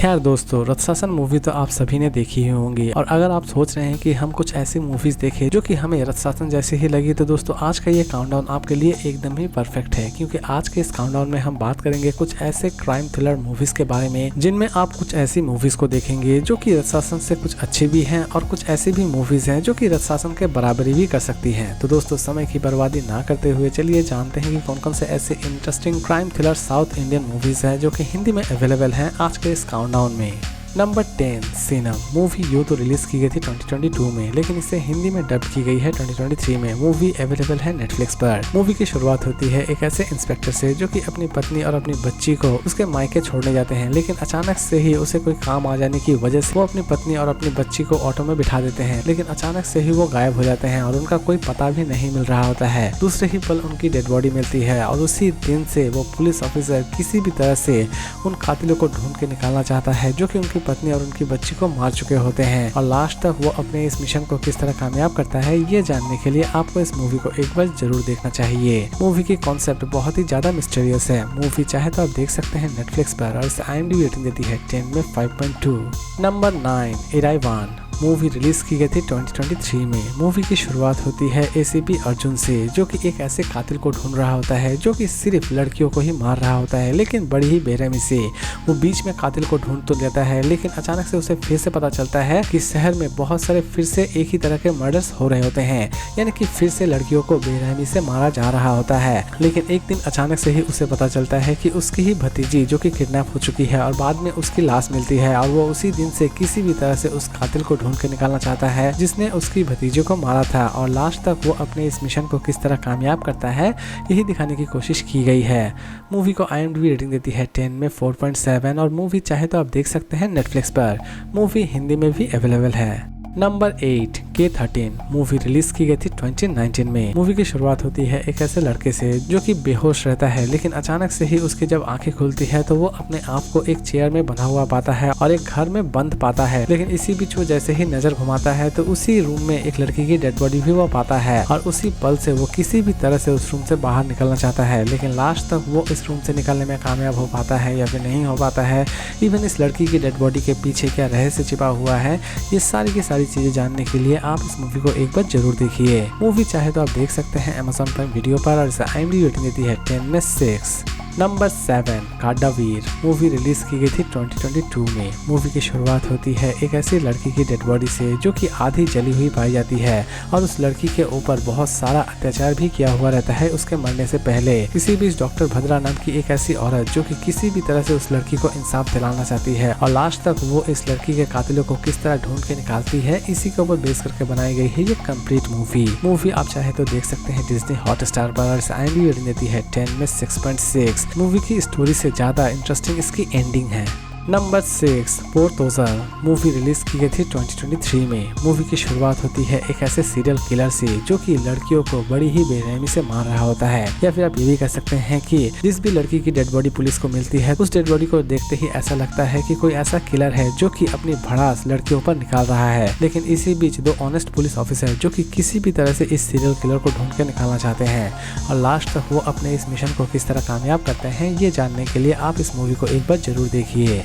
खैर दोस्तों, रत्सासन मूवी तो आप सभी ने देखी ही होंगी और अगर आप सोच रहे हैं कि हम कुछ ऐसी मूवीज देखें जो कि हमें रत्सासन जैसी ही लगी, तो दोस्तों आज का ये काउंटडाउन आपके लिए एकदम ही परफेक्ट है, क्योंकि आज के इस काउंटडाउन में हम बात करेंगे कुछ ऐसे क्राइम थ्रिलर मूवीज के बारे में जिनमें आप कुछ ऐसी मूवीज को देखेंगे जो कि रत्सासन से कुछ अच्छी भी हैं और कुछ ऐसी भी मूवीज हैं जो कि रत्सासन के बराबरी भी कर सकती हैं। तो दोस्तों समय की बर्बादी ना करते हुए चलिए जानते हैं कि कौन कौन से ऐसे interesting crime thriller south Indian movies हैं जो कि हिंदी में अवेलेबल हैं आज के इस काउंटडाउन में। नंबर 10 सिनम मूवी यूँ तो रिलीज की गई थी 2022 में, लेकिन इसे हिंदी में डब की गई है 2023 में। मूवी अवेलेबल है नेटफ्लिक्स पर। मूवी की शुरुआत होती है एक ऐसे इंस्पेक्टर से जो कि अपनी पत्नी और अपनी बच्ची को उसके मायके छोड़ने जाते हैं, लेकिन अचानक से ही उसे कोई काम आ जाने की वजह से वो अपनी पत्नी और अपनी बच्ची को ऑटो में बिठा देते हैं, लेकिन अचानक से ही वो गायब हो जाते हैं और उनका कोई पता भी नहीं मिल रहा होता है। दूसरे ही पल उनकी डेड बॉडी मिलती है और उसी दिन से वो पुलिस ऑफिसर किसी भी तरह से उन कातिलों को ढूंढ के निकालना चाहता है जो कि उनकी पत्नी और उनकी बच्ची को मार चुके होते हैं। और लास्ट तक वो अपने इस मिशन को किस तरह कामयाब करता है ये जानने के लिए आपको इस मूवी को एक बार जरूर देखना चाहिए। मूवी की कॉन्सेप्ट बहुत ही ज्यादा मिस्टीरियस है। मूवी चाहे तो आप देख सकते हैं नेटफ्लिक्स पर और इसे IMDb रेटिंग देती है 10 में 5.2। नंबर 9 इराइवान मूवी रिलीज की गई थी 2023 में। मूवी की शुरुआत होती है ACP अर्जुन से जो कि एक ऐसे कातिल को ढूंढ रहा होता है जो कि सिर्फ लड़कियों को ही मार रहा होता है, लेकिन बड़ी ही बेरहमी से वो बीच में कातिल को ढूंढ तो लेता है, लेकिन अचानक से उसे फिर से पता चलता है कि शहर में बहुत सारे फिर से एक ही तरह के मर्डर्स हो रहे होते हैं, यानी कि फिर से लड़कियों को बेरहमी से मारा जा रहा होता है। लेकिन एक दिन अचानक से ही उसे पता चलता है कि उसकी ही भतीजी जो कि किडनैप हो चुकी है और बाद में उसकी लाश मिलती है और वो उसी दिन से किसी भी तरह से उस कातिल को ढूंढ के निकालना चाहता है जिसने उसकी भतीजे को मारा था। और लास्ट तक वो अपने इस मिशन को किस तरह कामयाब करता है यही दिखाने की कोशिश की गई है। मूवी को IMDb रेटिंग देती है 10 में 4.7 और मूवी चाहे तो आप देख सकते हैं नेटफ्लिक्स पर। मूवी हिंदी में भी अवेलेबल है। नंबर 8 K13 मूवी रिलीज की गई थी 2019 में। मूवी की शुरुआत होती है एक ऐसे लड़के से जो कि बेहोश रहता है, लेकिन अचानक से ही उसकी जब आंखें खुलती है तो वो अपने आप को एक चेयर में बंधा हुआ पाता है और एक घर में बंद पाता है। लेकिन इसी बीच वो जैसे ही नजर घुमाता है तो उसी रूम में एक लड़की की डेड बॉडी भी वो पाता है और उसी पल से वो किसी भी तरह से उस रूम से बाहर निकलना चाहता है, लेकिन लास्ट तक वो इस रूम से निकलने में कामयाब हो पाता है या फिर नहीं हो पाता है। इवन इस लड़की की डेड बॉडी के पीछे क्या रहस्य छिपा हुआ है ये सारी की सारी चीजें जानने के लिए आप इस मूवी को एक बार जरूर देखिए। मूवी चाहे तो आप देख सकते हैं Amazon प्राइम वीडियो पर और इसे IMDb रेटिंग देती है 10 में 6। नंबर 7 काडावीर मूवी रिलीज की गई थी 2022 में। मूवी की शुरुआत होती है एक ऐसी लड़की की डेड बॉडी से जो कि आधी जली हुई पाई जाती है और उस लड़की के ऊपर बहुत सारा अत्याचार भी किया हुआ रहता है उसके मरने से पहले। इसी बीच डॉक्टर भद्रा नाम की एक ऐसी औरत जो कि किसी भी तरह से उस लड़की को इंसाफ दिलाना चाहती है और लास्ट तक वो इस लड़की के कातिलों को किस तरह ढूंढ के निकालती है इसी के ऊपर बेस करके बनाई गई है ये कंप्लीट मूवी। मूवी आप चाहे तो देख सकते हैं डिज्नी हॉटस्टार पर और इसे IMDb रेटिंग देती है 10 में 6.6। मूवी की स्टोरी से ज्यादा इंटरेस्टिंग इसकी एंडिंग है। नंबर 6 पोर्थोजर मूवी रिलीज की गई थी 2023 में। मूवी की शुरुआत होती है एक ऐसे सीरियल किलर से जो कि लड़कियों को बड़ी ही बेरहमी से मार रहा होता है, या फिर आप ये भी कह सकते हैं कि जिस भी लड़की की डेड बॉडी पुलिस को मिलती है उस डेड बॉडी को देखते ही ऐसा लगता है कि कोई ऐसा किलर है जो कि अपनी भड़ास लड़कियों पर निकाल रहा है। लेकिन इसी बीच दो ऑनेस्ट पुलिस ऑफिसर जो कि किसी भी तरह से इस सीरियल किलर को ढूंढ के निकालना चाहते हैं और लास्ट तक वो अपने इस मिशन को किस तरह कामयाब करते हैं ये जानने के लिए आप इस मूवी को एक बार जरूर देखिए।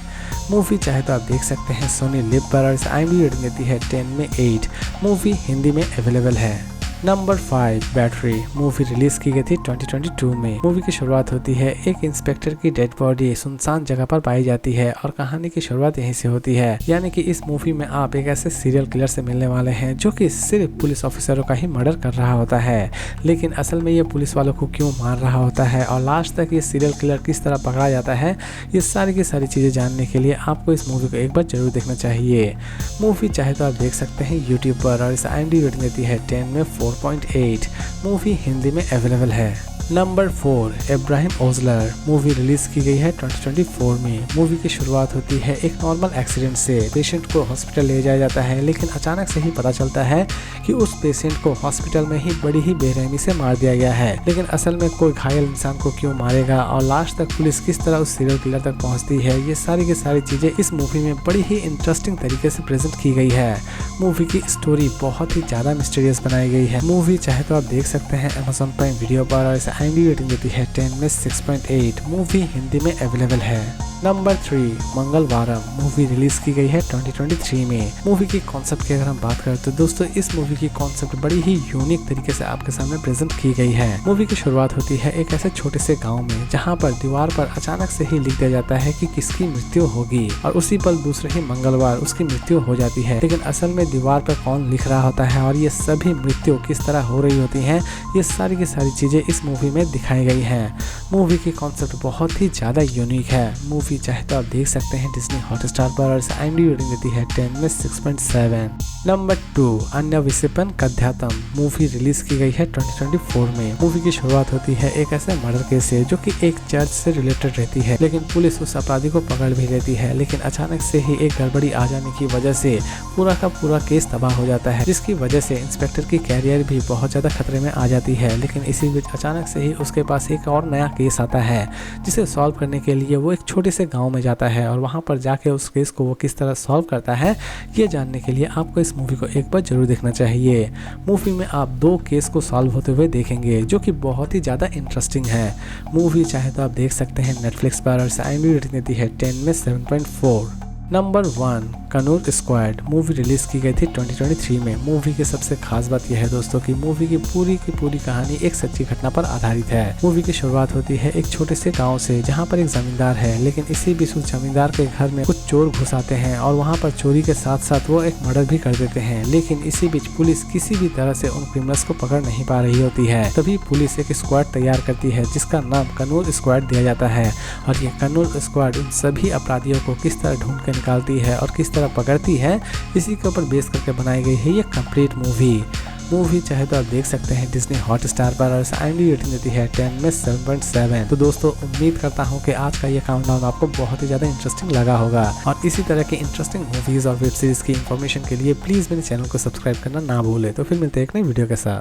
मूवी चाहे तो आप देख सकते हैं सोनी लिव पर और इसे IMDb रेटिंग देती है 10 में 8। मूवी हिंदी में अवेलेबल है। नंबर 5 बैटरी मूवी रिलीज की गई थी 2022 में। मूवी की शुरुआत होती है एक इंस्पेक्टर की डेड बॉडी सुनसान जगह पर पाई जाती है और कहानी की शुरुआत यहीं से होती है, यानी कि इस मूवी में आप एक ऐसे सीरियल किलर से मिलने वाले हैं जो कि सिर्फ पुलिस ऑफिसरों का ही मर्डर कर रहा होता है, लेकिन असल में ये पुलिस वालों को क्यों मार रहा होता है और लास्ट तक ये सीरियल किलर किस तरह पकड़ा जाता है ये सारी की सारी चीजें जानने के लिए आपको इस मूवी को एक बार जरूर देखना चाहिए। मूवी चाहे तो आप देख सकते हैं YouTube पर और इसे IMDb रेटिंग देती है 10 में 4.8। मूवी हिंदी में अवेलेबल है। नंबर 4 इब्राहिम ओजलर मूवी रिलीज की गई है 2024 में। मूवी की शुरुआत होती है एक नॉर्मल एक्सीडेंट से। पेशेंट को हॉस्पिटल ले जाया जाता है, लेकिन अचानक से ही पता चलता है कि उस पेशेंट को हॉस्पिटल में ही बड़ी ही बेरहमी से मार दिया गया है, लेकिन असल में कोई घायल इंसान को क्यों मारेगा और लास्ट तक पुलिस किस तरह उस सीरियल किलर तक पहुंचती है ये सारी की सारी चीजें इस मूवी में बड़ी ही इंटरेस्टिंग तरीके से प्रेजेंट की गई है। मूवी की स्टोरी बहुत ही ज्यादा मिस्टीरियस बनाई गई है। मूवी चाहे तो आप देख सकते हैं Amazon प्राइम वीडियो पर और इसे IMDb रेटिंग देती है 10 में 6.8। मूवी हिंदी में अवेलेबल है। नंबर 3 मंगलवारम मूवी रिलीज की गई है 2023 में। मूवी की कॉन्सेप्ट की अगर हम बात करें तो दोस्तों इस मूवी की कॉन्सेप्ट बड़ी ही यूनिक तरीके से आपके सामने प्रेजेंट की गई है। मूवी की शुरुआत होती है एक ऐसे छोटे से गांव में जहां पर दीवार पर अचानक से ही लिख दिया जाता है कि किसकी मृत्यु होगी और उसी पल दूसरे ही मंगलवार उसकी मृत्यु हो जाती है। लेकिन असल में दीवार पर कौन लिख रहा होता है और ये सभी मृत्यु किस तरह हो रही होती है, ये सारी की सारी चीजें इस मूवी में दिखाई गई है। मूवी की कॉन्सेप्ट बहुत ही ज्यादा यूनिक है। मूवी चाहे तो आप देख सकते हैं डिज्नी हॉटस्टार पर और IMDb रेटिंग देती है 10 में 6.7। नंबर 2 अन्यविषिपन कथ्यातम मूवी रिलीज की गई है 2024 में। मूवी की शुरुआत होती है एक ऐसे मर्डर केस से जो कि एक चर्च से रिलेटेड रहती है, लेकिन पुलिस उस अपराधी को पकड़ भी लेती है। लेकिन अचानक से ही एक गड़बड़ी आ जाने की वजह से पूरा का पूरा केस तबाह हो जाता है, जिसकी वजह से इंस्पेक्टर की कैरियर भी बहुत ज्यादा खतरे में आ जाती है। लेकिन इसी बीच अचानक से ही उसके पास एक और नया केस आता है जिसे सॉल्व करने के लिए वो एक छोटे से गांव में जाता है और वहां पर जाके उस केस को वो किस तरह सॉल्व करता है ये जानने के लिए आपको इस मूवी को एक बार जरूर देखना चाहिए। मूवी में आप 2 केस को सॉल्व होते हुए देखेंगे जो कि बहुत ही ज़्यादा इंटरेस्टिंग है। मूवी चाहे तो आप देख सकते हैं नेटफ्लिक्स पर और IMDb रेटिंग देती है 10 में 7.4। नंबर 1 कनूर स्क्वाड मूवी रिलीज की गई थी 2023 में। मूवी की सबसे खास बात यह है दोस्तों कि मूवी की पूरी कहानी एक सच्ची घटना पर आधारित है। मूवी की शुरुआत होती है एक छोटे से गांव से जहां पर एक जमींदार है, लेकिन इसी बीच उस जमींदार के घर में कुछ चोर घुस आते हैं और वहां पर चोरी के साथ साथ वो एक मर्डर भी कर देते हैं। लेकिन इसी बीच पुलिस किसी भी तरह से उन क्रिमिनल्स को पकड़ नहीं पा रही होती है। तभी पुलिस एक स्क्वाड तैयार करती है जिसका नाम कनूर स्क्वाड दिया जाता है और ये कनूर स्क्वाड इन सभी अपराधियों को किस तरह ढूंढ कर निकालती है और किस तरह पकड़ती है, इसी के ऊपर बेस करके बनाई गई है ये कंप्लीट मूवी चाहे तो आप देख सकते हैं डिज्नी हॉटस्टार पर और IMDb रेटिंग देती है 10 में 7.7। तो दोस्तों उम्मीद करता हूं कि आज का ये काउंटडाउन आपको बहुत ही ज़्यादा इंटरेस्टिंग लगा होगा और इसी तरह की इंटरेस्टिंग मूवीज़ और वेब सीरीज़ की इन्फॉर्मेशन के लिए प्लीज़ मेरे चैनल को सब्सक्राइब करना ना भूलें। तो फिर मिलते हैं एक नई वीडियो के साथ।